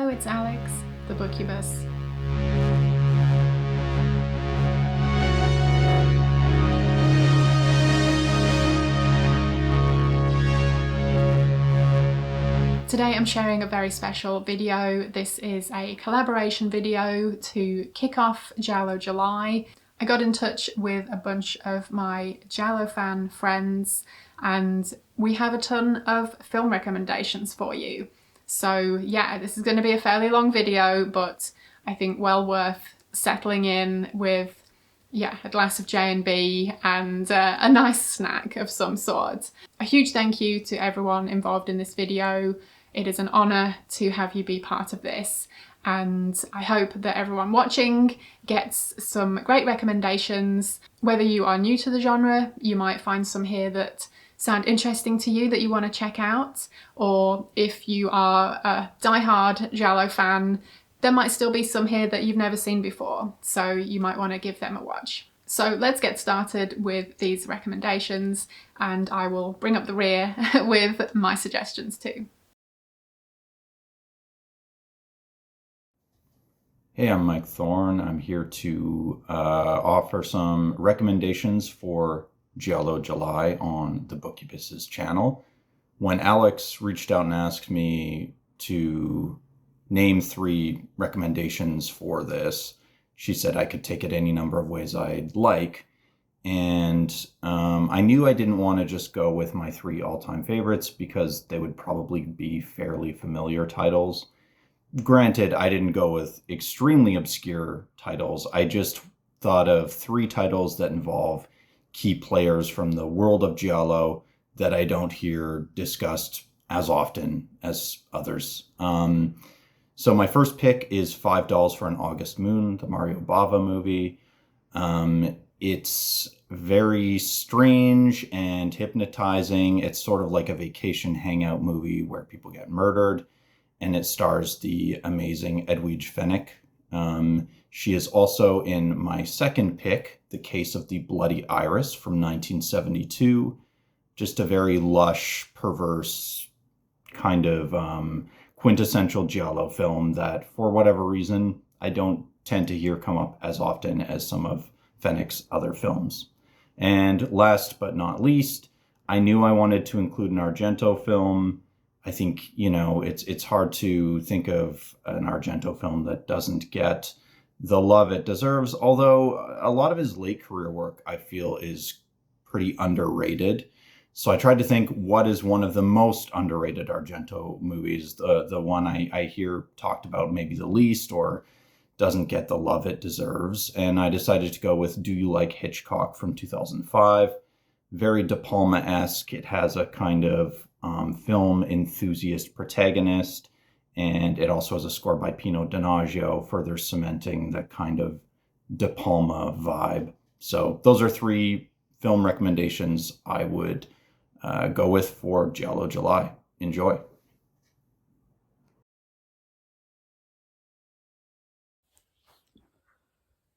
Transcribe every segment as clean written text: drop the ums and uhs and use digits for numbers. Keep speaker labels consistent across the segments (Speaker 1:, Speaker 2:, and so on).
Speaker 1: Hello, it's Alex, the Bookubus. Today I'm sharing a very special video. This is a collaboration video to kick off Giallo July. I got in touch with a bunch of my Giallo fan friends and we have a ton of film recommendations for you. So yeah, this is going to be a fairly long video, but I think well worth settling in with a glass of J&B and a nice snack of some sort. A huge thank you to everyone involved in this video. It is an honour to have you be part of this, and I hope that everyone watching gets some great recommendations. Whether you are new to the genre, you might find some here that sound interesting to you that you want to check out, or if you are a die-hard Giallo fan, there might still be some here that you've never seen before, so you might want to give them a watch. So let's get started with these recommendations, and I will bring up the rear with my suggestions too.
Speaker 2: Hey, I'm Mike Thorne. I'm here to offer some recommendations for Giallo July on the Bookubus' channel. When Alex reached out and asked me to name 3 recommendations for this, she said I could take it any number of ways I'd like. And I knew I didn't want to just go with my 3 all-time favorites because they would probably be fairly familiar titles. Granted, I didn't go with extremely obscure titles. I just thought of 3 titles that involve key players from the world of Giallo that I don't hear discussed as often as others. So my first pick is $5 for an August Moon, the Mario Bava movie. It's very strange and hypnotizing. It's sort of like a vacation hangout movie where people get murdered. And it stars the amazing Edwige Fenech. She is also in my second pick, The Case of the Bloody Iris from 1972. Just a very lush, perverse, kind of quintessential Giallo film that, for whatever reason, I don't tend to hear come up as often as some of Fenech's other films. And last but not least, I knew I wanted to include an Argento film. I think, it's hard to think of an Argento film that doesn't get the love it deserves, although a lot of his late career work, I feel, is pretty underrated. So I tried to think, what is one of the most underrated Argento movies, the one I hear talked about maybe the least or doesn't get the love it deserves. And I decided to go with Do You Like Hitchcock from 2005. Very De Palma-esque. It has a kind of film enthusiast protagonist, and it also has a score by Pino Donaggio, further cementing that kind of De Palma vibe. So those are 3 film recommendations I would go with for Giallo July. Enjoy.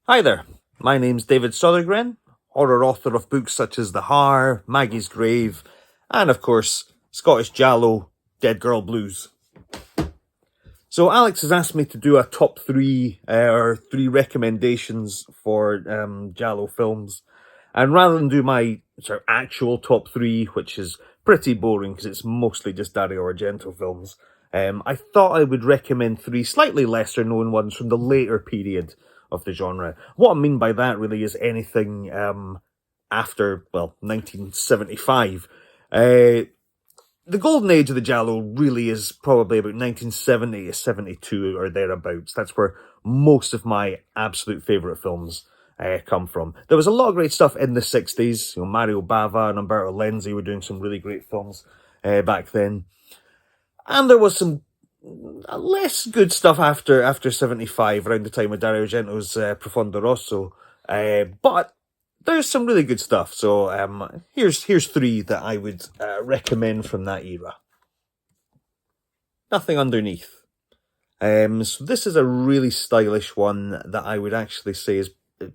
Speaker 3: Hi there, my name's David Sodergren, horror author of books such as The Har, Maggie's Grave, and of course, Scottish Giallo, Dead Girl Blues. So Alex has asked me to do a top 3 or 3 recommendations for Giallo films. And rather than do my sort of actual top 3, which is pretty boring because it's mostly just Dario Argento films, I thought I would recommend 3 slightly lesser known ones from the later period of the genre. What I mean by that really is anything after, 1975. The golden age of the Giallo really is probably about 1970 to 72 or thereabouts. That's where most of my absolute favourite films come from. There was a lot of great stuff in the 60s. Mario Bava and Umberto Lenzi were doing some really great films back then. And there was some less good stuff after 75, around the time of Dario Argento's Profondo Rosso. But there's some really good stuff, so here's 3 that I would recommend from that era. Nothing Underneath. So this is a really stylish one that I would actually say is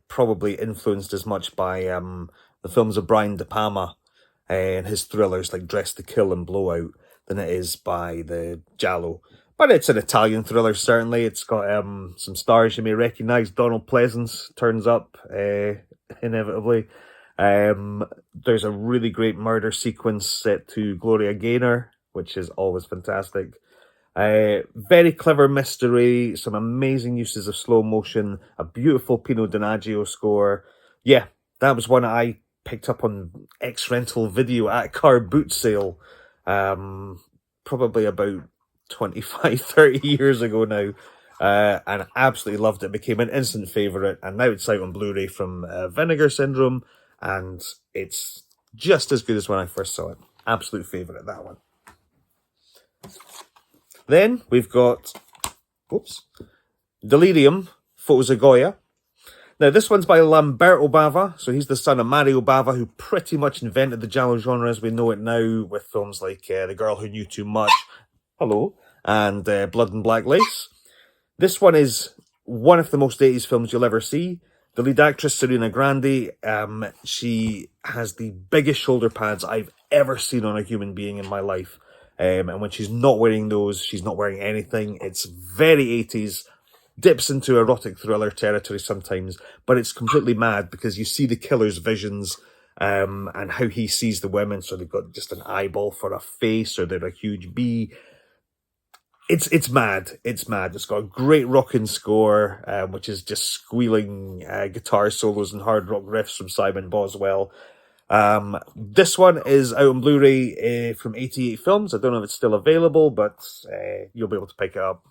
Speaker 3: probably influenced as much by the films of Brian De Palma and his thrillers like Dress to Kill and Blowout than it is by the Giallo. But it's an Italian thriller, certainly. It's got some stars you may recognise. Donald Pleasance turns up, inevitably. There's a really great murder sequence set to Gloria Gaynor, which is always fantastic. Very clever mystery, some amazing uses of slow motion, a beautiful Pino Donaggio score. Yeah, that was one I picked up on X-Rental Video at a car boot sale, probably about 25, 30 years ago now, and I absolutely loved it. It became an instant favourite, and now it's out on Blu-ray from Vinegar Syndrome, and it's just as good as when I first saw it. Absolute favourite, that one. Then we've got, Delirium, Photos of Goya. Now, this one's by Lamberto Bava, so he's the son of Mario Bava, who pretty much invented the Giallo genre as we know it now, with films like The Girl Who Knew Too Much, and Blood and Black Lace. This one is one of the most 80s films you'll ever see. The lead actress, Serena Grandi, she has the biggest shoulder pads I've ever seen on a human being in my life. And when she's not wearing those, she's not wearing anything. It's very 80s, dips into erotic thriller territory sometimes, but it's completely mad because you see the killer's visions and how he sees the women. So they've got just an eyeball for a face, or they're a huge bee. It's mad. It's mad. It's got a great rocking score, which is just squealing guitar solos and hard rock riffs from Simon Boswell. This one is out on Blu-ray from 88 Films. I don't know if it's still available, but you'll be able to pick it up.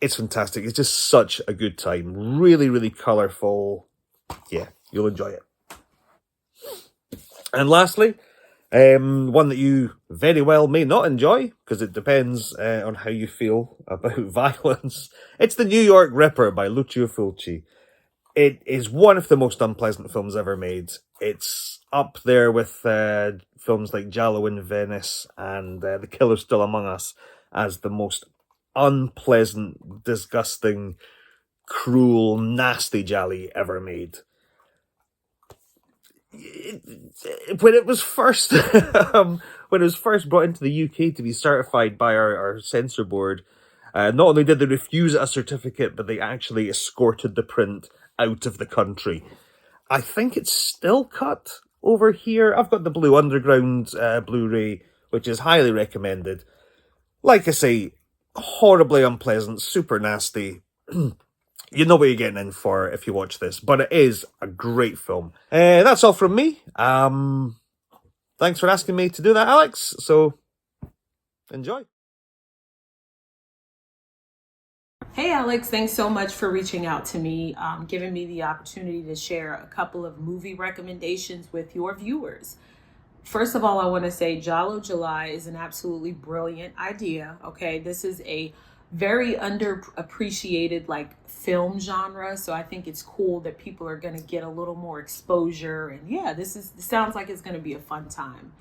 Speaker 3: It's fantastic. It's just such a good time. Really, really colourful. Yeah, you'll enjoy it. And lastly, one that you very well may not enjoy, because it depends on how you feel about violence. It's The New York Ripper by Lucio Fulci. It is one of the most unpleasant films ever made. It's up there with films like Giallo in Venice and The Killer Still Among Us as the most unpleasant, disgusting, cruel, nasty gialli ever made. When it was first brought into the UK to be certified by our censor board, not only did they refuse a certificate, but they actually escorted the print out of the country. I think it's still cut over here. I've got the Blue Underground Blu-ray, which is highly recommended. Like I say, horribly unpleasant, super nasty. You know what you're getting in for if you watch this, but it is a great film. That's all from me. Thanks for asking me to do that, Alex. So, enjoy.
Speaker 4: Hey Alex, thanks so much for reaching out to me, giving me the opportunity to share a couple of movie recommendations with your viewers. First of all, I want to say Giallo July is an absolutely brilliant idea. Okay, this is a very underappreciated film genre, so I think it's cool that people are going to get a little more exposure, and yeah, this sounds like it's going to be a fun time.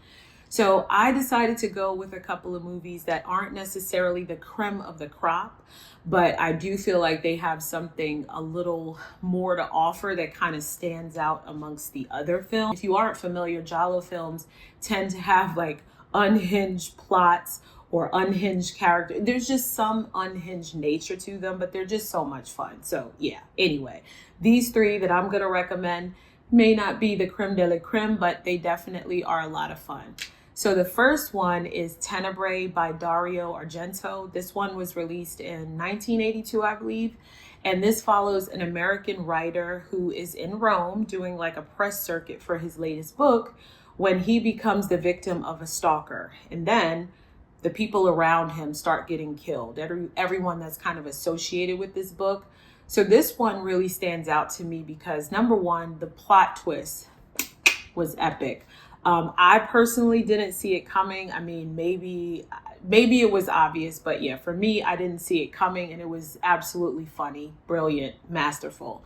Speaker 4: So I decided to go with a couple of movies that aren't necessarily the creme of the crop, but I do feel like they have something a little more to offer that kind of stands out amongst the other films. If you aren't familiar, Giallo films tend to have unhinged plots or unhinged character. There's just some unhinged nature to them, but they're just so much fun. So yeah, anyway, these three that I'm gonna recommend may not be the creme de la creme, but they definitely are a lot of fun. So the first one is Tenebrae by Dario Argento. This one was released in 1982, I believe. And this follows an American writer who is in Rome doing a press circuit for his latest book when he becomes the victim of a stalker. And then the people around him start getting killed. Everyone that's kind of associated with this book. So this one really stands out to me because number one, the plot twist was epic. I personally didn't see it coming. I mean, maybe it was obvious, but yeah, for me, I didn't see it coming, and it was absolutely funny, brilliant, masterful.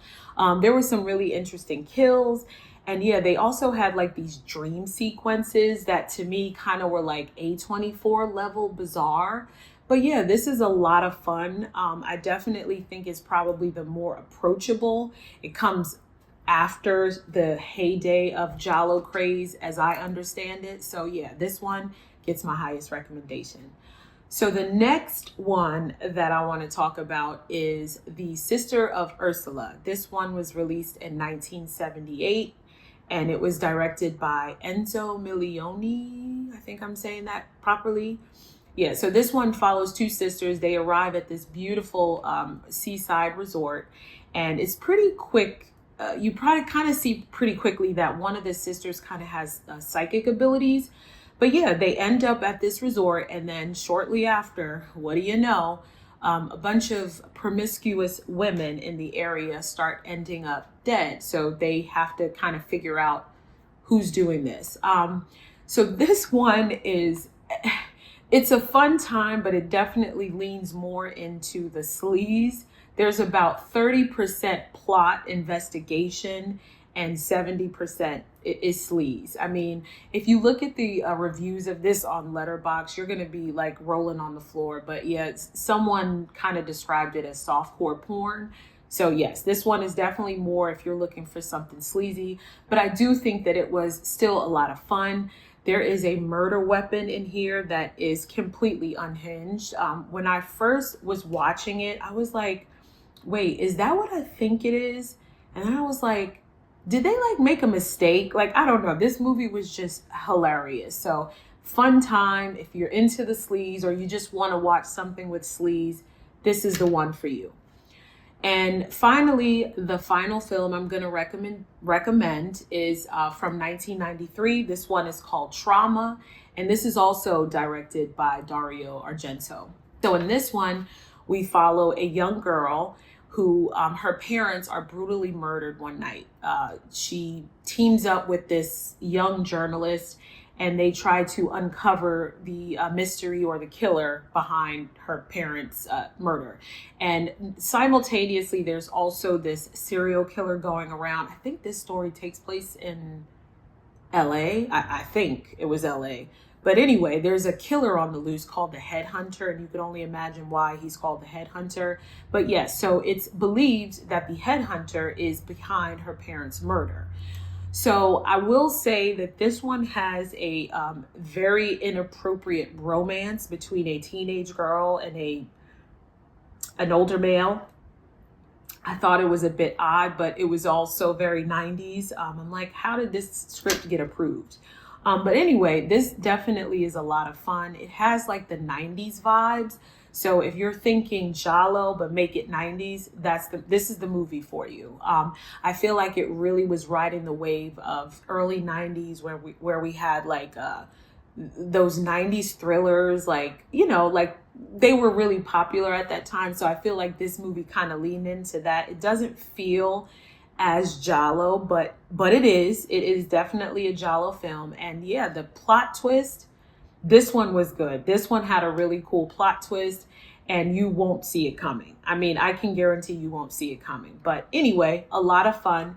Speaker 4: There were some really interesting kills, and yeah, they also had these dream sequences that to me kind of were A24 level bizarre. But yeah, this is a lot of fun. I definitely think it's probably the more approachable. It comes after the heyday of Giallo craze, as I understand it. So yeah, this one gets my highest recommendation. So the next one that I want to talk about is The Sister of Ursula. This one was released in 1978 and it was directed by Enzo Milioni. I think I'm saying that properly. Yeah, so this one follows two sisters. They arrive at this beautiful seaside resort, and it's pretty quick. You probably kind of see pretty quickly that one of the sisters kind of has psychic abilities. But yeah, they end up at this resort, and then shortly after, what do you know? A bunch of promiscuous women in the area start ending up dead. So they have to kind of figure out who's doing this. So this one is it's a fun time, but it definitely leans more into the sleaze. There's about 30% plot investigation and 70% is sleaze. I mean, if you look at the reviews of this on Letterboxd, you're going to be like rolling on the floor. But yeah, someone kind of described it as softcore porn. So yes, this one is definitely more if you're looking for something sleazy. But I do think that it was still a lot of fun. There is a murder weapon in here that is completely unhinged. When I first was watching it, I was like, wait, is that what I think it is? And then I was like, did they like make a mistake? Like, I don't know. This movie was just hilarious. So fun time. If you're into the sleaze or you just want to watch something with sleaze, this is the one for you. And finally, the final film I'm going to recommend is from 1993. This one is called Trauma, and this is also directed by Dario Argento. So in this one, we follow a young girl who her parents are brutally murdered one night. She teams up with this young journalist, and they try to uncover the mystery or the killer behind her parents' murder. And simultaneously, there's also this serial killer going around. I think this story takes place in LA. I think it was LA. But anyway, there's a killer on the loose called the Headhunter, and you can only imagine why he's called the Headhunter. But yes, so it's believed that the Headhunter is behind her parents' murder. So I will say that this one has a very inappropriate romance between a teenage girl and an older male. I thought it was a bit odd, but it was also very 90s. I'm like, how did this script get approved? But anyway, this definitely is a lot of fun. It has like the 90s vibes. So if you're thinking Giallo but make it 90s, this is the movie for you. I feel like it really was riding the wave of early 90s where we had like those 90s thrillers, like, you know, like they were really popular at that time. So I feel like this movie kind of leaned into that. It doesn't feel as Giallo, but it is definitely a Giallo film. And yeah, the plot twist, this one was good. This one had a really cool plot twist and you won't see it coming. I mean, I can guarantee you won't see it coming. But anyway, a lot of fun.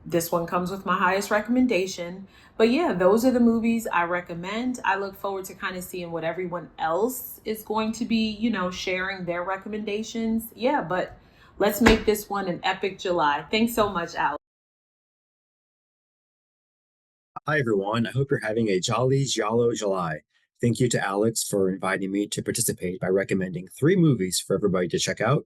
Speaker 4: This one comes with my highest recommendation. But yeah, those are the movies I recommend. I look forward to kind of seeing what everyone else is going to be, you know, sharing their recommendations. Yeah, but let's make this one an epic July. Thanks so much, Alex.
Speaker 5: Hi, everyone. I hope you're having a jolly Giallo July. Thank you to Alex for inviting me to participate by recommending 3 movies for everybody to check out.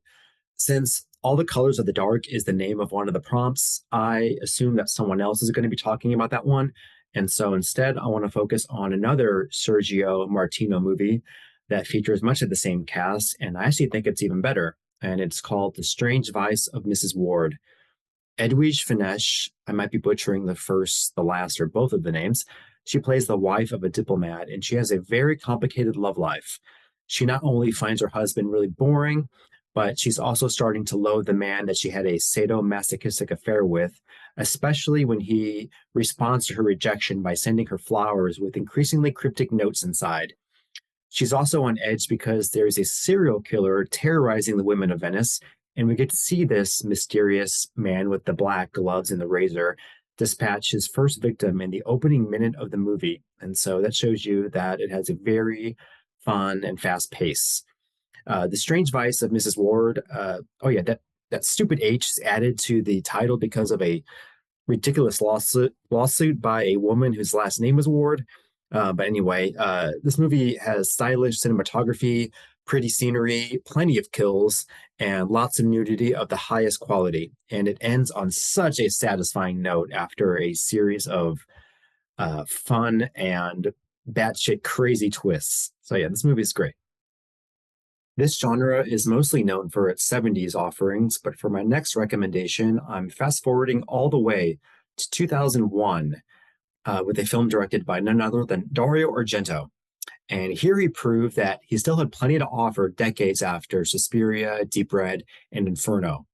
Speaker 5: Since All the Colors of the Dark is the name of one of the prompts, I assume that someone else is going to be talking about that one. And so instead, I want to focus on another Sergio Martino movie that features much of the same cast, and I actually think it's even better. And it's called The Strange Vice of Mrs. Ward. Edwige Fenech, I might be butchering the first, the last, or both of the names. She plays the wife of a diplomat, and she has a very complicated love life. She not only finds her husband really boring, but she's also starting to loathe the man that she had a sadomasochistic affair with, especially when he responds to her rejection by sending her flowers with increasingly cryptic notes inside. She's also on edge because there's a serial killer terrorizing the women of Venice, and we get to see this mysterious man with the black gloves and the razor dispatch his first victim in the opening minute of the movie. And so that shows you that it has a very fun and fast pace. The Strange Vice of Mrs. Ward. That stupid H is added to the title because of a ridiculous lawsuit by a woman whose last name was Ward. But anyway, this movie has stylish cinematography, pretty scenery, plenty of kills, and lots of nudity of the highest quality. And it ends on such a satisfying note after a series of fun and batshit crazy twists. So yeah, this movie is great. This genre is mostly known for its 70s offerings, but for my next recommendation, I'm fast forwarding all the way to 2001 with a film directed by none other than Dario Argento. And here he proved that he still had plenty to offer decades after Suspiria, Deep Red, and Inferno.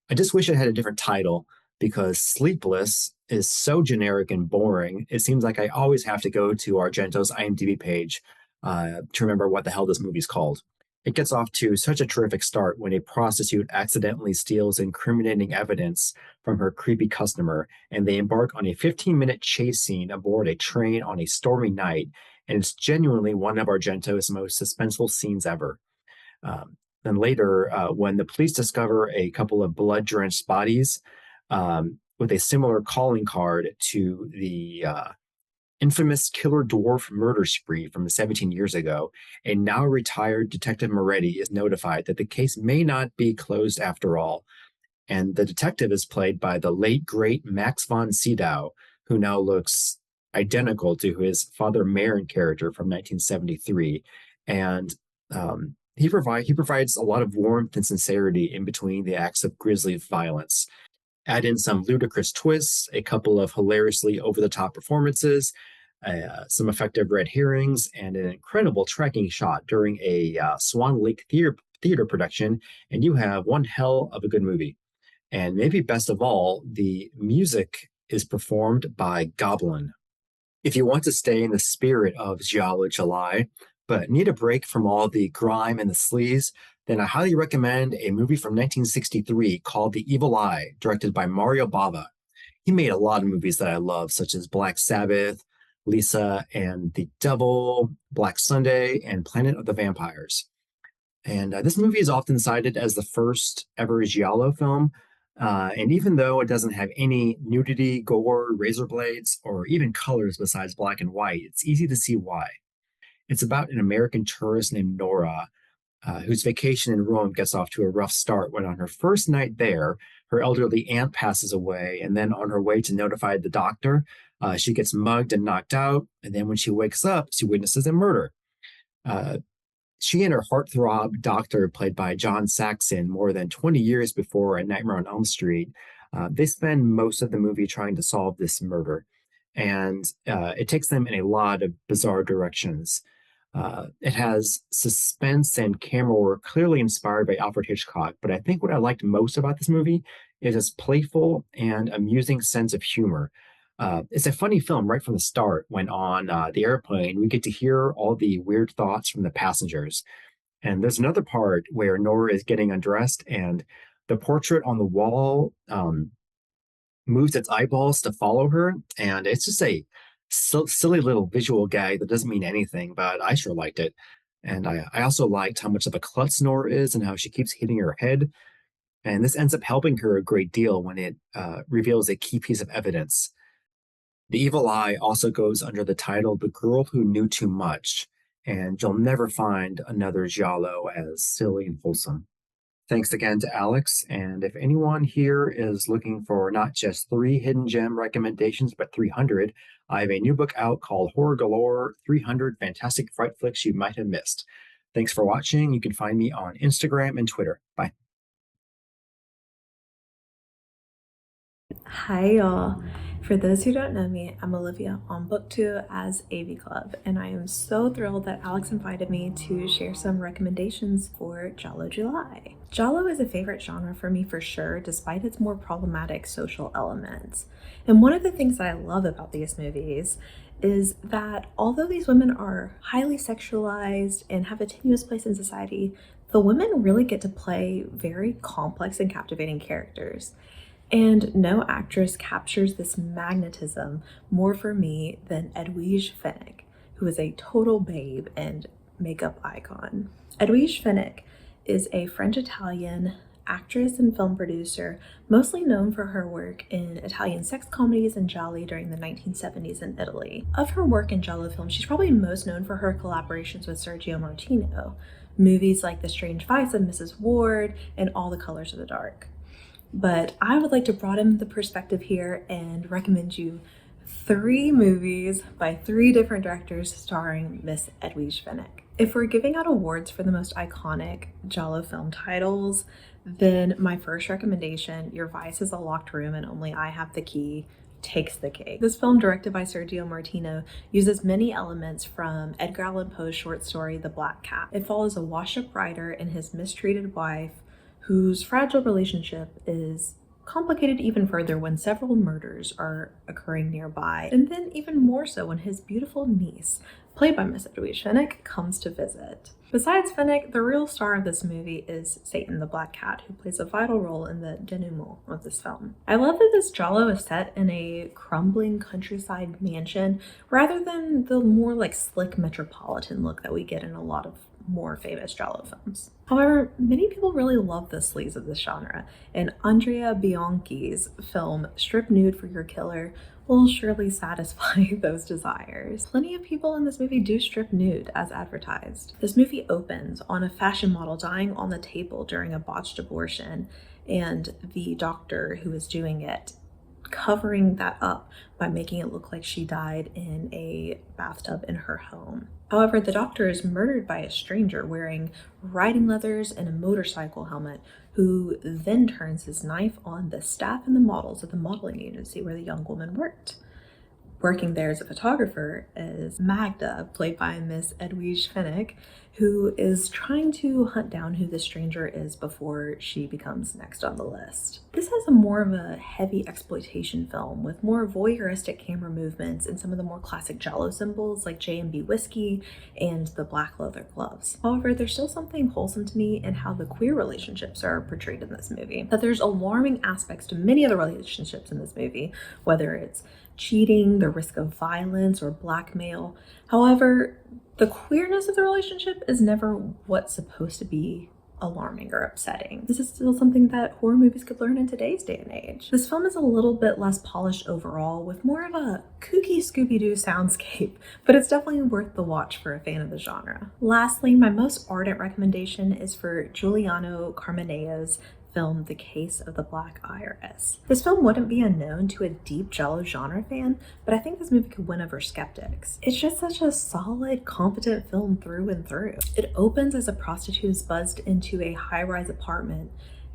Speaker 5: I just wish it had a different title because Sleepless is so generic and boring. It seems like I always have to go to Argento's IMDb page to remember what the hell this movie's called. It gets off to such a terrific start when a prostitute accidentally steals incriminating evidence from her creepy customer, and they embark on a 15-minute chase scene aboard a train on a stormy night, and it's genuinely one of Argento's most suspenseful scenes ever. Then later, when the police discover a couple of blood-drenched bodies with a similar calling card to the infamous killer dwarf murder spree from 17 years ago, a now retired Detective Moretti is notified that the case may not be closed after all. And the detective is played by the late, great Max von Sydow, who now looks identical to his Father Merrin character from 1973. And he provides a lot of warmth and sincerity in between the acts of grisly violence. Add in some ludicrous twists, a couple of hilariously over-the-top performances, some effective red herrings, and an incredible tracking shot during a Swan Lake theater production, and you have one hell of a good movie. And maybe best of all, the music is performed by Goblin. If you want to stay in the spirit of Giallo July, but need a break from all the grime and the sleaze, then I highly recommend a movie from 1963 called The Evil Eye, directed by Mario Bava. He made a lot of movies that I love, such as Black Sabbath, Lisa and the Devil, Black Sunday, and Planet of the Vampires. And this movie is often cited as the first ever Giallo film. And even though it doesn't have any nudity, gore, razor blades, or even colors besides black and white, it's easy to see why. It's about an American tourist named Nora, whose vacation in Rome gets off to a rough start when on her first night there, her elderly aunt passes away, and then on her way to notify the doctor, she gets mugged and knocked out, and then when she wakes up, she witnesses a murder. She and her heartthrob doctor, played by John Saxon, more than 20 years before A Nightmare on Elm Street, they spend most of the movie trying to solve this murder, and it takes them in a lot of bizarre directions. It has suspense and camera work clearly inspired by Alfred Hitchcock, but I think what I liked most about this movie is its playful and amusing sense of humor. It's a funny film right from the start. When on the airplane, we get to hear all the weird thoughts from the passengers. And there's another part where Nora is getting undressed and the portrait on the wall moves its eyeballs to follow her. And it's just a silly little visual gag that doesn't mean anything, but I sure liked it. And I also liked how much of a klutz Nora is and how she keeps hitting her head. And this ends up helping her a great deal when it reveals a key piece of evidence. The Evil Eye also goes under the title The Girl Who Knew Too Much, and you'll never find another Giallo as silly and wholesome. Thanks again to Alex, and if anyone here is looking for not just 3 hidden gem recommendations, but 300, I have a new book out called Horror Galore, 300 Fantastic Fright Flicks You Might Have Missed. Thanks for watching. You can find me on Instagram and Twitter. Bye.
Speaker 6: Hi y'all. For those who don't know me, I'm Olivia on BookTube as AV Club, and I am so thrilled that Alex invited me to share some recommendations for Giallo July. Giallo is a favorite genre for me for sure, despite its more problematic social elements. And one of the things that I love about these movies is that although these women are highly sexualized and have a tenuous place in society, the women really get to play very complex and captivating characters. And no actress captures this magnetism more for me than Edwige Fenech, who is a total babe and makeup icon. Edwige Fenech is a French-Italian actress and film producer, mostly known for her work in Italian sex comedies and gialli during the 1970s in Italy. Of her work in giallo films, she's probably most known for her collaborations with Sergio Martino, movies like The Strange Vice of Mrs. Ward and All the Colors of the Dark. But I would like to broaden the perspective here and recommend you 3 movies by 3 different directors starring Miss Edwige Fenech. If we're giving out awards for the most iconic giallo film titles, then my first recommendation, Your Vice is a Locked Room and Only I Have the Key, takes the cake. This film, directed by Sergio Martino, uses many elements from Edgar Allan Poe's short story, The Black Cat. It follows a washed-up writer and his mistreated wife, whose fragile relationship is complicated even further when several murders are occurring nearby, and then even more so when his beautiful niece, played by Miss Edwige Fenech, comes to visit. Besides Fenech, the real star of this movie is Satan the Black Cat, who plays a vital role in the denouement of this film. I love that this giallo is set in a crumbling countryside mansion rather than the more like slick metropolitan look that we get in a lot of more famous giallo films. However, many people really love the sleaze of this genre, and Andrea Bianchi's film Strip Nude for Your Killer will surely satisfy those desires. Plenty of people in this movie do strip nude as advertised. This movie opens on a fashion model dying on the table during a botched abortion, and the doctor who is doing it covering that up by making it look like she died in a bathtub in her home. However, the doctor is murdered by a stranger wearing riding leathers and a motorcycle helmet, who then turns his knife on the staff and the models at the modeling agency where the young woman worked. Working there as a photographer is Magda, played by Miss Edwige Fenech, who is trying to hunt down who the stranger is before she becomes next on the list. This has a more of a heavy exploitation film with more voyeuristic camera movements and some of the more classic giallo symbols like J&B whiskey and the black leather gloves. However, there's still something wholesome to me in how the queer relationships are portrayed in this movie. That there's alarming aspects to many of the relationships in this movie, whether it's cheating, the risk of violence, or blackmail. However, the queerness of the relationship is never what's supposed to be alarming or upsetting. This is still something that horror movies could learn in today's day and age. This film is a little bit less polished overall, with more of a kooky Scooby-Doo soundscape, but it's definitely worth the watch for a fan of the genre. Lastly, my most ardent recommendation is for Giuliano Carmineo's film The Case of the Black Iris. This film wouldn't be unknown to a deep giallo genre fan, but I think this movie could win over skeptics. It's just such a solid, competent film through and through. It opens as a prostitute is buzzed into a high-rise apartment,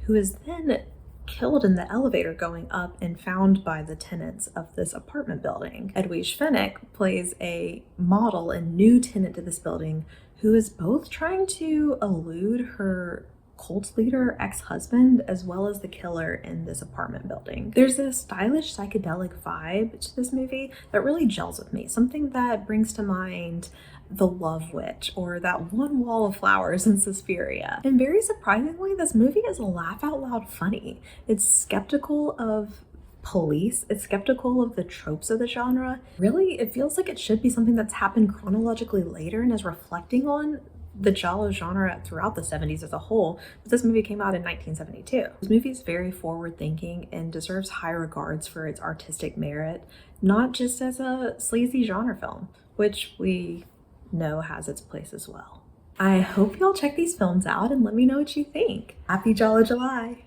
Speaker 6: who is then killed in the elevator going up and found by the tenants of this apartment building. Edwige Fenech plays a model and new tenant to this building who is both trying to elude her cult leader ex-husband as well as the killer in this apartment building. There's a stylish psychedelic vibe to this movie that really gels with me, something that brings to mind The Love Witch or that One Wall of Flowers in Suspiria. And very surprisingly, this movie is laugh out loud funny. It's skeptical of police, it's skeptical of the tropes of the genre. Really, it feels like it should be something that's happened chronologically later and is reflecting on the giallo genre throughout the 70s as a whole, but this movie came out in 1972. This movie is very forward-thinking and deserves high regards for its artistic merit, not just as a sleazy genre film, which we know has its place as well. I hope y'all check these films out and let me know what you think. Happy Giallo July!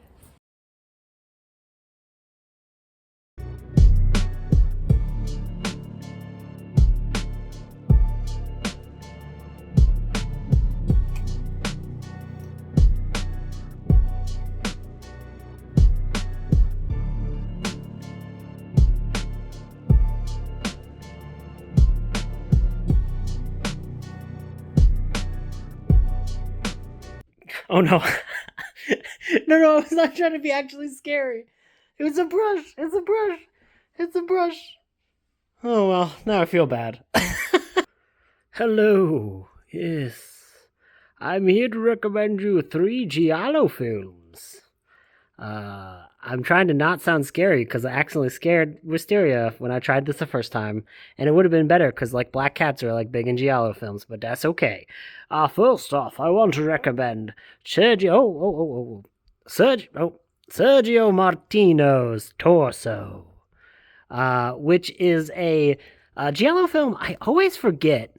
Speaker 7: Oh no. No, I was not trying to be actually scary. It was a brush. It's a brush. It's a brush. Oh well, now I feel bad. Hello. Yes. I'm here to recommend you 3 giallo films. I'm trying to not sound scary because I accidentally scared Wisteria when I tried this the first time, and it would have been better because like black cats are like big in giallo films, but that's okay. First off, I want to recommend Sergio. Sergio Martino's Torso, which is a Giallo film I always forget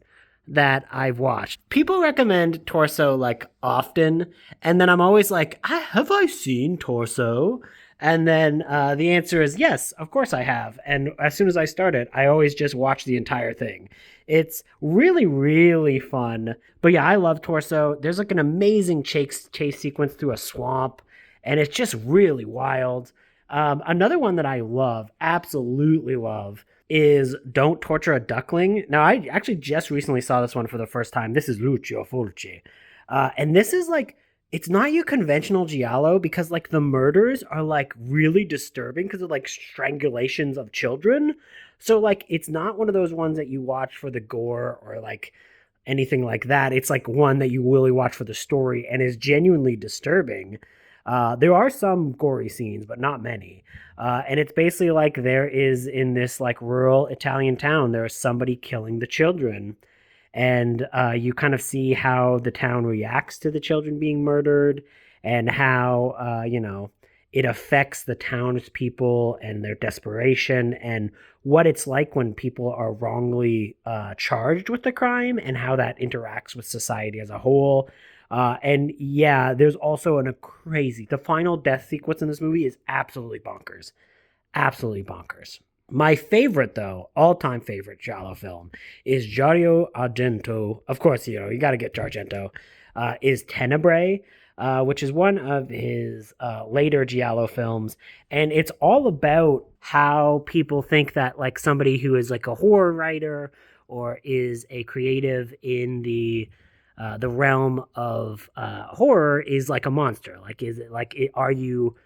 Speaker 7: that I've watched. People recommend Torso like often, and then I'm always like, have I seen Torso? And then the answer is yes, of course I have. And as soon as I start it, I always just watch the entire thing. It's really, really fun. But yeah, I love Torso. There's like an amazing chase sequence through a swamp, and it's just really wild. Another one that I love, absolutely love, is Don't Torture a Duckling. Now, I actually just recently saw this one for the first time. This is Lucio Fulci. And this is like, it's not your conventional Giallo because like the murders are like really disturbing because of like strangulations of children. So like, it's not one of those ones that you watch for the gore or like anything like that. It's like one that you really watch for the story and is genuinely disturbing. There are some gory scenes, but not many. And it's basically like there is in this like rural Italian town, there is somebody killing the children. And you kind of see how the town reacts to the children being murdered and how, it affects the townspeople and their desperation and what it's like when people are wrongly charged with the crime and how that interacts with society as a whole. And yeah, there's also the final death sequence in this movie is absolutely bonkers. Absolutely bonkers. My favorite, though, all-time favorite Giallo film is Dario Argento. Of course, you got to get Argento. Is Tenebrae, which is one of his later Giallo films. And it's all about how people think that, like, somebody who is, like, a horror writer or is a creative in the realm of horror is like a monster. Like, are you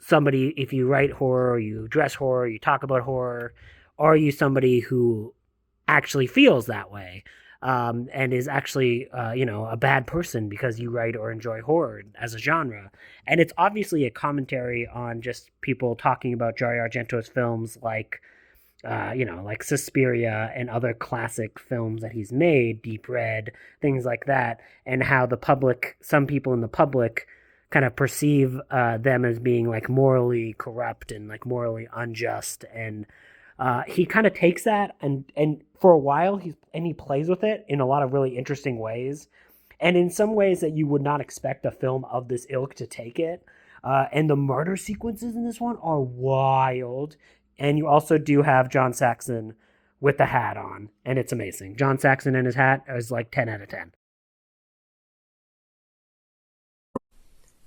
Speaker 7: somebody, if you write horror, you dress horror, you talk about horror, are you somebody who actually feels that way and is actually, a bad person because you write or enjoy horror as a genre? And it's obviously a commentary on just people talking about Dario Argento's films like Suspiria and other classic films that he's made, Deep Red, things like that, and how some people in the public kind of perceive them as being like morally corrupt and like morally unjust. And he kind of takes that and for a while he plays with it in a lot of really interesting ways. And in some ways that you would not expect a film of this ilk to take it. And the murder sequences in this one are wild. And you also do have John Saxon with the hat on, and it's amazing. John Saxon and his hat is like 10 out of 10.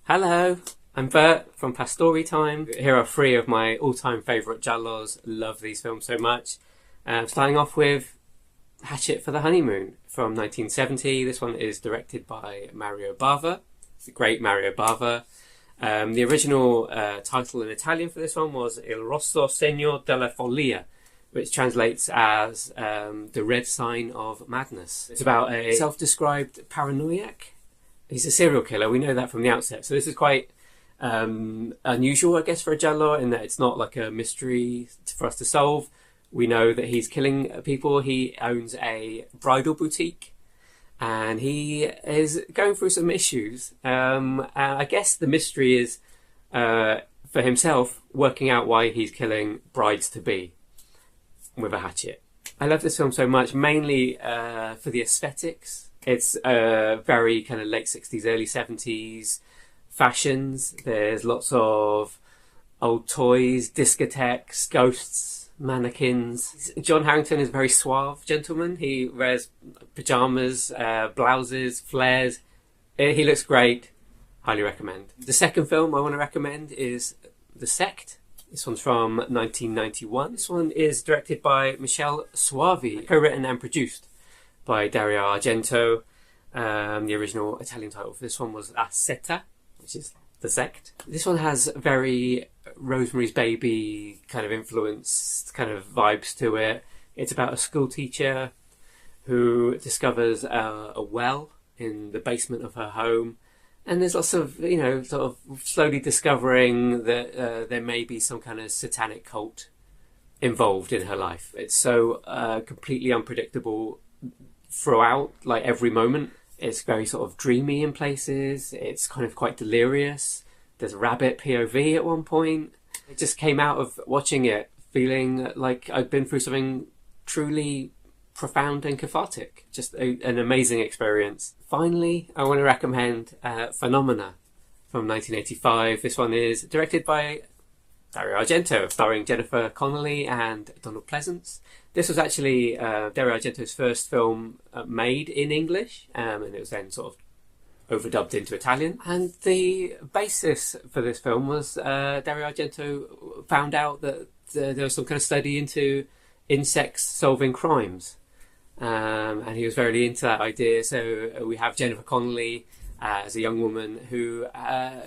Speaker 8: Hello, I'm Bert from Pastory Time. Here are 3 of my all-time favourite Giallos. Love these films so much. Starting off with Hatchet for the Honeymoon from 1970. This one is directed by Mario Bava. It's the great Mario Bava. The original title in Italian for this one was Il Rosso Segno della Follia, which translates as the red sign of madness. It's about a self-described paranoiac. He's a serial killer. We know that from the outset. So this is quite unusual, I guess, for a Giallo in that it's not like a mystery for us to solve. We know that he's killing people. He owns a bridal boutique. And he is going through some issues. I guess the mystery is, for himself, working out why he's killing brides-to-be with a hatchet. I love this film so much, mainly for the aesthetics. It's very kind of late 60s, early 70s fashions. There's lots of old toys, discotheques, ghosts, mannequins. John Harrington is a very suave gentleman. He wears pyjamas, blouses, flares. He looks great. Highly recommend. The second film I want to recommend is The Sect. This one's from 1991. This one is directed by Michele Soavi, co-written and produced by Dario Argento. The original Italian title for this one was La Setta, which is The Sect. This one has very Rosemary's Baby kind of influence, kind of vibes to it. It's about a school teacher who discovers a well in the basement of her home. And there's lots of, sort of slowly discovering that there may be some kind of satanic cult involved in her life. It's so completely unpredictable throughout, like every moment. It's very sort of dreamy in places. It's kind of quite delirious. There's rabbit POV at one point. I just came out of watching it feeling like I'd been through something truly profound and cathartic. Just an amazing experience. Finally, I want to recommend Phenomena from 1985. This one is directed by Dario Argento, starring Jennifer Connelly and Donald Pleasance. This was actually Dario Argento's first film made in English, and it was then sort of overdubbed into Italian. And the basis for this film was Dario Argento found out that there was some kind of study into insects solving crimes. And he was very into that idea. So we have Jennifer Connelly as a young woman who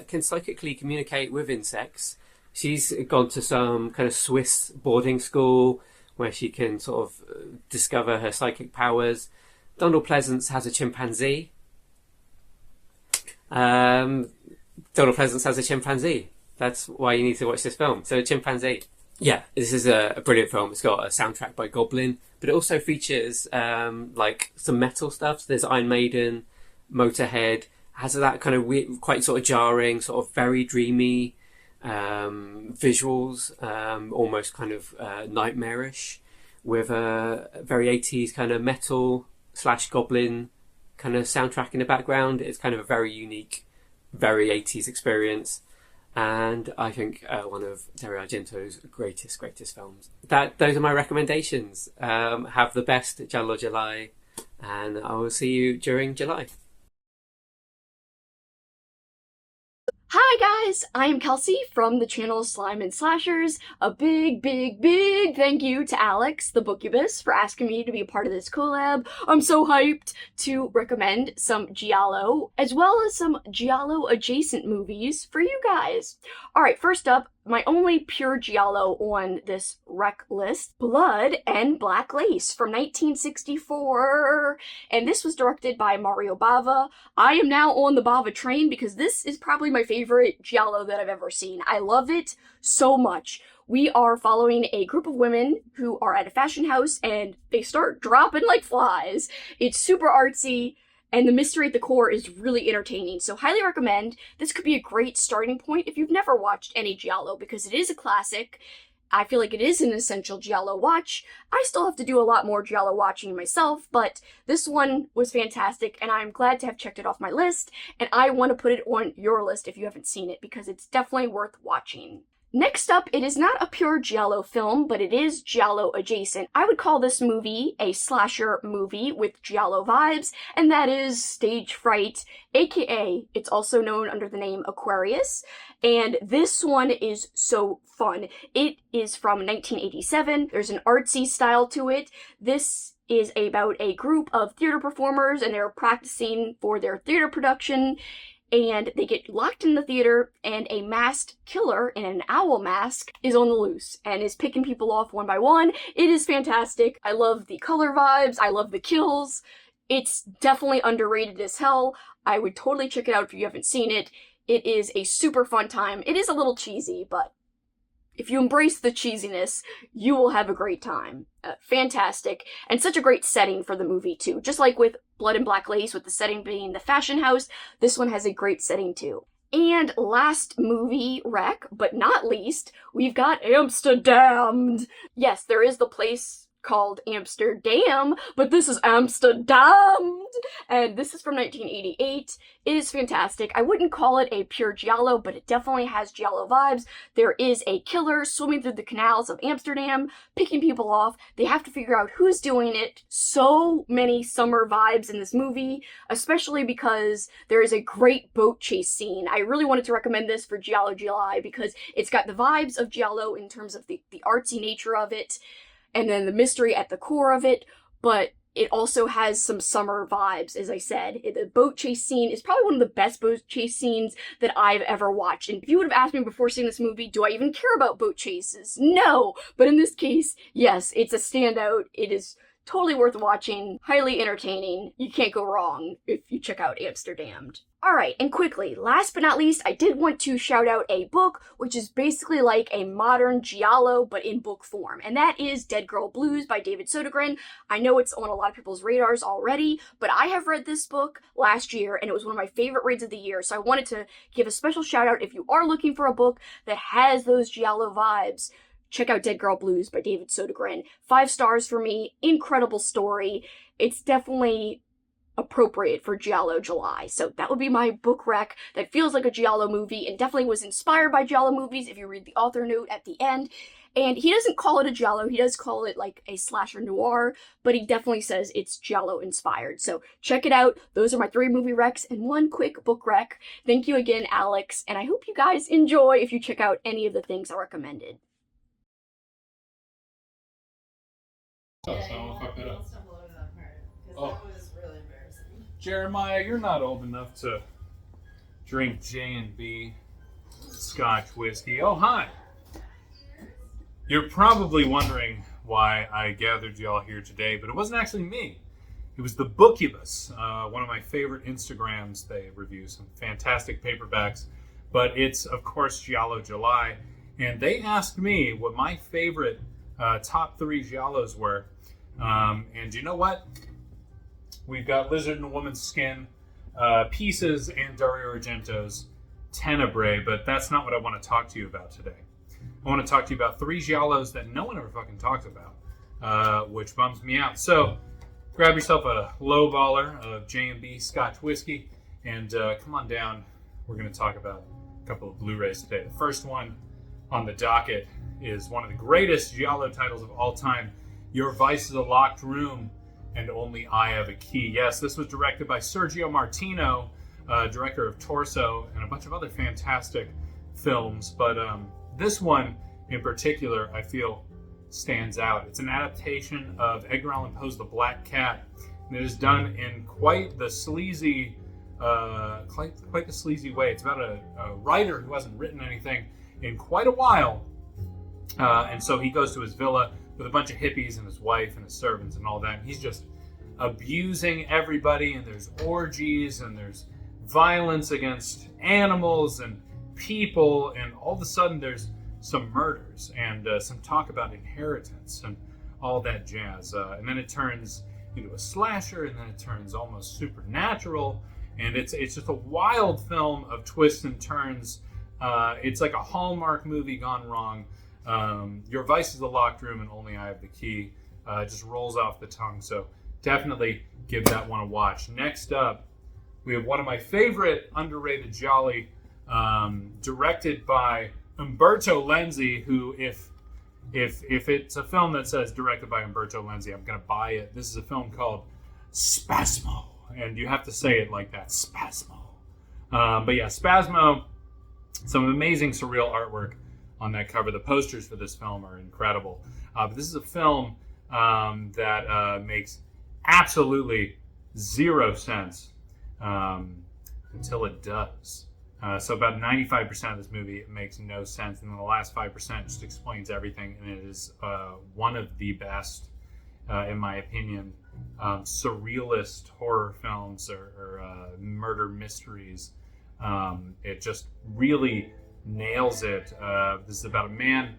Speaker 8: can psychically communicate with insects. She's gone to some kind of Swiss boarding school where she can sort of discover her psychic powers. Donald Pleasance has a chimpanzee. Donald Pleasance has a chimpanzee. That's why you need to watch this film. So, chimpanzee. Yeah, this is a brilliant film. It's got a soundtrack by Goblin, but it also features like some metal stuff. So there's Iron Maiden, Motorhead. Has that kind of weird, quite sort of jarring, sort of very dreamy visuals, almost kind of nightmarish, with a very 80s kind of metal / Goblin kind of soundtrack in the background. It's kind of a very unique, very 80s experience, and I think one of Dario Argento's greatest films. Those are my recommendations. Have the best Giallo July, and I will see you during July.
Speaker 9: Hi guys, I am Kelsi from the channel Slime and Slashers. A big thank you to Alex, the Bookubus, for asking me to be a part of this collab. I'm so hyped to recommend some Giallo, as well as some Giallo adjacent movies for you guys. Alright, first up, my only pure Giallo on this rec list, Blood and Black Lace from 1964. And this was directed by Mario Bava. I am now on the Bava train because this is probably my favorite Giallo that I've ever seen. I love it so much. We are following a group of women who are at a fashion house and they start dropping like flies. It's super artsy. And the mystery at the core is really entertaining, so highly recommend. This could be a great starting point if you've never watched any Giallo, because it is a classic. I feel like it is an essential Giallo watch. I still have to do a lot more Giallo watching myself, but this one was fantastic, and I'm glad to have checked it off my list, and I want to put it on your list if you haven't seen it, because it's definitely worth watching. Next up, it is not a pure Giallo film, but it is Giallo adjacent. I would call this movie a slasher movie with Giallo vibes, and that is Stage Fright, aka it's also known under the name Aquarius, and this one is so fun. It is from 1987. There's an artsy style to it. This is about a group of theater performers, and they're practicing for their theater production. And they get locked in the theater, and a masked killer in an owl mask is on the loose and is picking people off one by one. It is fantastic. I love the color vibes. I love the kills. It's definitely underrated as hell. I would totally check it out if you haven't seen it. It is a super fun time. It is a little cheesy, but if you embrace the cheesiness, you will have a great time. Fantastic. And such a great setting for the movie, too. Just like with Blood and Black Lace, with the setting being the fashion house, this one has a great setting, too. And last movie rec, but not least, we've got Amsterdam. Yes, there is the place called Amsterdam, but this is Amsterdam, and this is from 1988. It is fantastic. I wouldn't call it a pure Giallo, but it definitely has Giallo vibes. There is a killer swimming through the canals of Amsterdam, picking people off. They have to figure out who's doing it. So many summer vibes in this movie, especially because there is a great boat chase scene. I really wanted to recommend this for Giallo July because it's got the vibes of Giallo in terms of the artsy nature of it, and then the mystery at the core of it, but it also has some summer vibes, as I said. The boat chase scene is probably one of the best boat chase scenes that I've ever watched. And if you would have asked me before seeing this movie, do I even care about boat chases? No! But in this case, yes, it's a standout. It is Totally worth watching, highly entertaining. You can't go wrong if you check out Amsterdammed. Alright, and quickly, last but not least, I did want to shout out a book, which is basically like a modern Giallo, but in book form, and that is Dead Girl Blues by David Sodergren. I know it's on a lot of people's radars already, but I have read this book last year, and it was one of my favorite reads of the year, so I wanted to give a special shout out if you are looking for a book that has those Giallo vibes. Check out Dead Girl Blues by David Sodergren. 5 stars for me. Incredible story. It's definitely appropriate for Giallo July. So that would be my book rec that feels like a Giallo movie and definitely was inspired by Giallo movies if you read the author note at the end. And he doesn't call it a Giallo, he does call it like a slasher noir, but he definitely says it's Giallo inspired. So check it out. Those are my 3 movie recs and 1 quick book rec. Thank you again, Alex, and I hope you guys enjoy if you check out any of the things I recommended.
Speaker 10: So I don't fuck that up. Oh.
Speaker 11: That was really embarrassing.
Speaker 10: Jeremiah, you're not old enough to drink J&B Scotch whiskey. Oh, hi. You're probably wondering why I gathered y'all here today, but it wasn't actually me. It was the Bookubus, one of my favorite Instagrams. They review some fantastic paperbacks, but it's, of course, Giallo July, and they asked me what my favorite top 3 Giallos were. And you know what? We've got Lizard in a Woman's Skin, Pieces, and Dario Argento's Tenebrae, but that's not what I want to talk to you about today. I want to talk to you about 3 Giallos that no one ever fucking talks about, which bums me out. So grab yourself a low baller of J&B Scotch whiskey, and come on down. We're going to talk about a couple of Blu-rays today. The first one on the docket is one of the greatest Giallo titles of all time, Your Vice is a Locked Room, and Only I Have a Key. Yes, this was directed by Sergio Martino, director of Torso and a bunch of other fantastic films, but this one in particular I feel stands out. It's an adaptation of Edgar Allan Poe's The Black Cat, and it is done in quite the sleazy way. It's about a writer who hasn't written anything in quite a while, and so he goes to his villa with a bunch of hippies and his wife and his servants and all that, and he's just abusing everybody, and there's orgies and there's violence against animals and people, and all of a sudden there's some murders and some talk about inheritance and all that jazz, and then it turns into a slasher, and then it turns almost supernatural, and it's just a wild film of twists and turns. It's like a Hallmark movie gone wrong. Your Vice is a Locked Room, and Only I Have the Key. Just rolls off the tongue, so definitely give that one a watch. Next up, we have one of my favorite underrated Gialli, directed by Umberto Lenzi, who, if it's a film that says directed by Umberto Lenzi, I'm going to buy it. This is a film called Spasmo, and you have to say it like that, Spasmo. But yeah, Spasmo, some amazing surreal artwork on that cover. The posters for this film are incredible. But this is a film that makes absolutely 0 sense until it does. So about 95% of this movie makes no sense, and then the last 5% just explains everything, and it is one of the best, in my opinion, surrealist horror films or murder mysteries. It just really nails it. This is about a man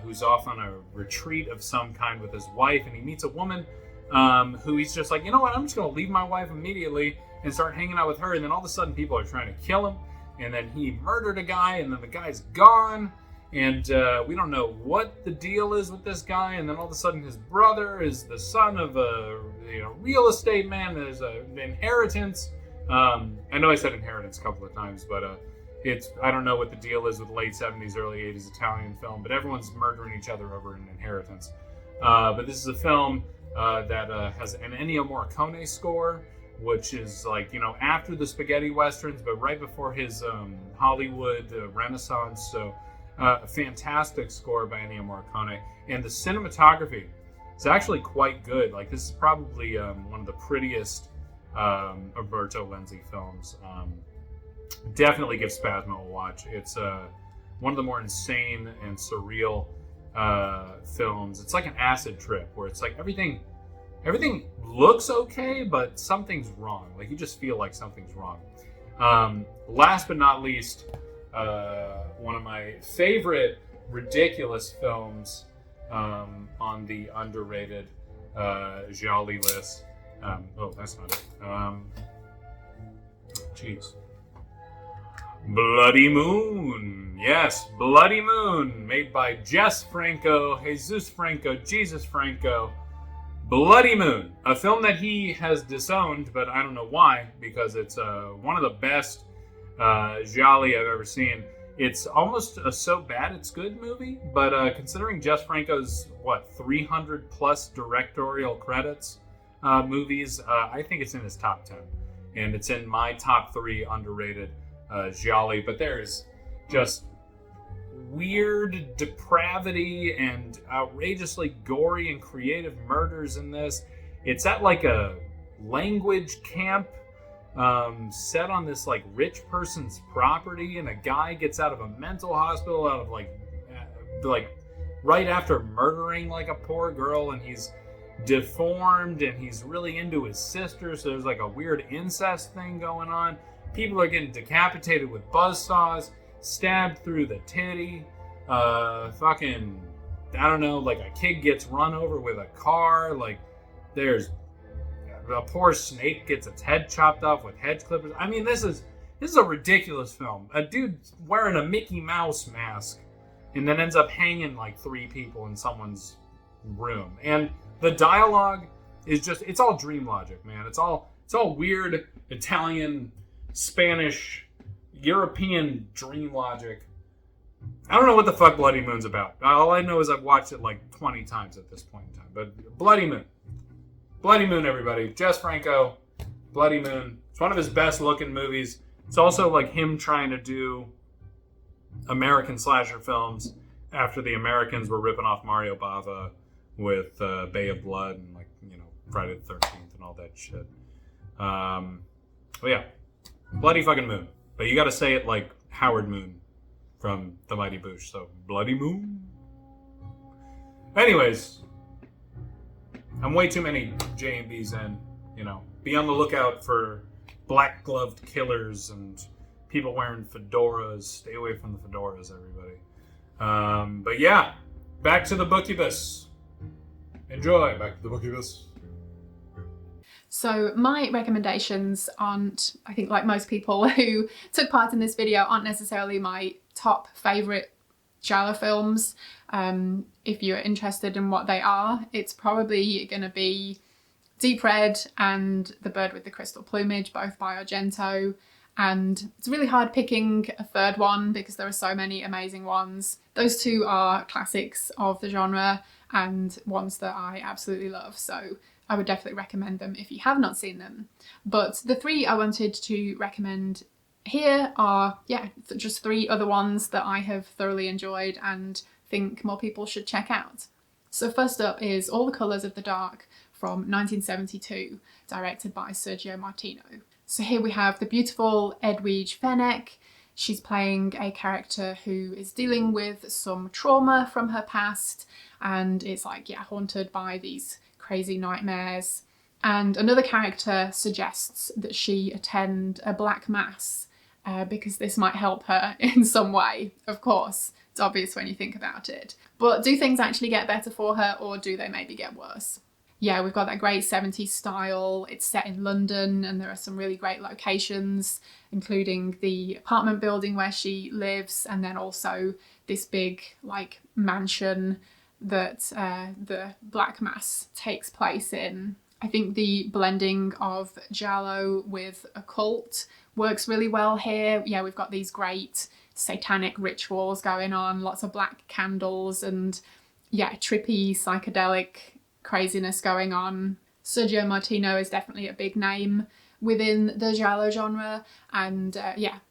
Speaker 10: who's off on a retreat of some kind with his wife, and he meets a woman who he's just like, you know what, I'm just going to leave my wife immediately and start hanging out with her, and then all of a sudden people are trying to kill him, and then he murdered a guy, and then the guy's gone, and we don't know what the deal is with this guy, and then all of a sudden his brother is the son of a real estate man. There's an inheritance. I know I said inheritance a couple of times, but I don't know what the deal is with late 70s, early 80s Italian film, but everyone's murdering each other over an inheritance. But this is a film that has an Ennio Morricone score, which is like, after the spaghetti westerns, but right before his Hollywood renaissance. So a fantastic score by Ennio Morricone. And the cinematography is actually quite good. Like, this is probably one of the prettiest Umberto Lenzi films. Definitely give Spasmo a watch. It's one of the more insane and surreal films. It's like an acid trip where it's like everything everything looks okay, but something's wrong. Like, you just feel like something's wrong. Last but not least, one of my favorite ridiculous films on the underrated Giallo list. Oh, that's not it. Jeez. Bloody Moon. Yes, Bloody Moon, made by Jesus Franco. Jesus Franco. Bloody Moon, a film that he has disowned, but I don't know why, because it's one of the best Giallo I've ever seen. It's almost a so bad it's good movie, but considering Jess Franco's, 300 plus directorial credits movies, I think it's in his top 10. And it's in my top 3 underrated Giallo. But there's just weird depravity and outrageously gory and creative murders in this. It's at like a language camp set on this like rich person's property, and a guy gets out of a mental hospital out of like right after murdering like a poor girl, and he's deformed and he's really into his sister, so there's like a weird incest thing going on. People are getting decapitated with buzzsaws, stabbed through the titty, fucking, I don't know, like a kid gets run over with a car, like there's a poor snake gets its head chopped off with hedge clippers. I mean, this is a ridiculous film. A dude wearing a Mickey Mouse mask and then ends up hanging like 3 people in someone's room. And the dialogue is just, it's all dream logic, man. It's all weird Italian, Spanish, European dream logic. I don't know what the fuck Bloody Moon's about. All I know is I've watched it like 20 times at this point in time. But Bloody Moon. Bloody Moon, everybody. Jess Franco, Bloody Moon. It's one of his best looking movies. It's also like him trying to do American slasher films after the Americans were ripping off Mario Bava with Bay of Blood and like, you know, Friday the 13th and all that shit. But yeah, Bloody fucking Moon. But you gotta say it like Howard Moon from The Mighty Boosh. So, Bloody Moon. Anyways, I'm way too many J&Bs in, you know. Be on the lookout for black-gloved killers and people wearing fedoras. Stay away from the fedoras, everybody. But yeah, back to the Bookubus. Enjoy. Back to the Bookubus.
Speaker 1: So my recommendations aren't, I think like most people who took part in this video, aren't necessarily my top favourite Giallo films. If you're interested in what they are, it's probably going to be Deep Red and The Bird with the Crystal Plumage, both by Argento. And it's really hard picking a third one because there are so many amazing ones. Those two are classics of the genre and ones that I absolutely love. So I would definitely recommend them if you have not seen them. But the 3 I wanted to recommend here are, just 3 other ones that I have thoroughly enjoyed and think more people should check out. So first up is All the Colours of the Dark from 1972, directed by Sergio Martino. So here we have the beautiful Edwige Fenech. She's playing a character who is dealing with some trauma from her past and is like, haunted by these crazy nightmares. And another character suggests that she attend a black mass because this might help her in some way. Of course, it's obvious when you think about it. But do things actually get better for her, or do they maybe get worse? Yeah, we've got that great 70s style. It's set in London and there are some really great locations, including the apartment building where she lives, and then also this big like mansion that the Black Mass takes place in. I think the blending of Giallo with occult works really well here. Yeah, we've got these great satanic rituals going on, lots of black candles and trippy psychedelic craziness going on. Sergio Martino is definitely a big name within the Giallo genre, and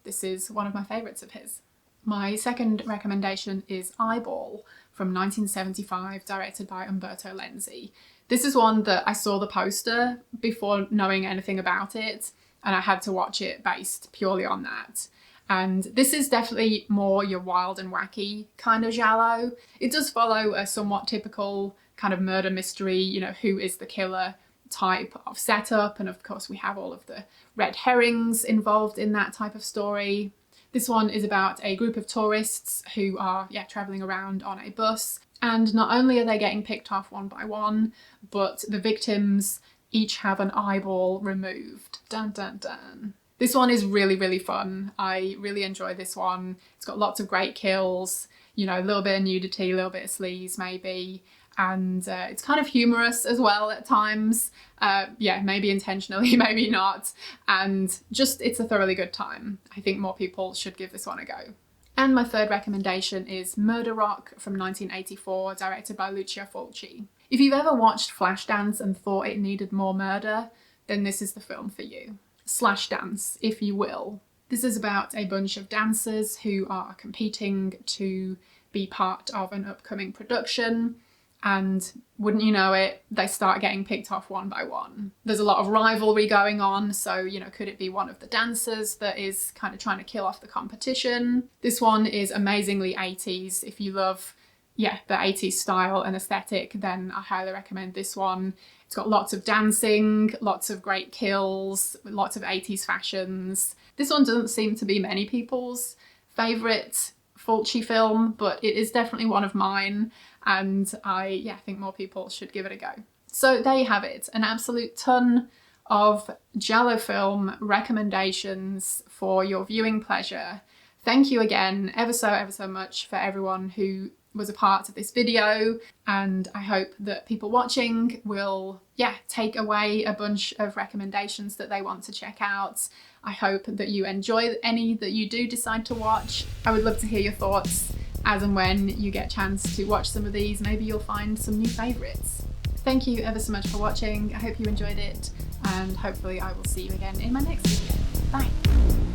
Speaker 1: this is one of my favourites of his. My second recommendation is Eyeball from 1975, directed by Umberto Lenzi. This is one that I saw the poster before knowing anything about it, and I had to watch it based purely on that. And this is definitely more your wild and wacky kind of Giallo. It does follow a somewhat typical kind of murder mystery, you know, who is the killer? type of setup, and of course we have all of the red herrings involved in that type of story. This one is about a group of tourists who are travelling around on a bus, and not only are they getting picked off one by one, but the victims each have an eyeball removed. Dun dun dun. This one is really, really fun. I really enjoy this one. It's got lots of great kills, you know, a little bit of nudity, a little bit of sleaze maybe, and it's kind of humorous as well at times. Maybe intentionally, maybe not, and just it's a thoroughly good time. I think more people should give this one a go. And my third recommendation is Murder Rock from 1984, directed by Lucio Fulci. If you've ever watched Flashdance and thought it needed more murder, then this is the film for you. Slashdance, if you will. This is about a bunch of dancers who are competing to be part of an upcoming production, and wouldn't you know it, they start getting picked off one by one. There's a lot of rivalry going on, so, you know, could it be one of the dancers that is kind of trying to kill off the competition? This one is amazingly 80s. If you love, the 80s style and aesthetic, then I highly recommend this one. It's got lots of dancing, lots of great kills, lots of 80s fashions. This one doesn't seem to be many people's favourite Fulci film, but it is definitely one of mine, and I think more people should give it a go. So there you have it, an absolute ton of Giallo film recommendations for your viewing pleasure. Thank you again ever so much for everyone who was a part of this video, and I hope that people watching will take away a bunch of recommendations that they want to check out. I hope that you enjoy any that you do decide to watch. I would love to hear your thoughts as and when you get a chance to watch some of these. Maybe you'll find some new favourites. Thank you ever so much for watching. I hope you enjoyed it, and hopefully I will see you again in my next video. Bye!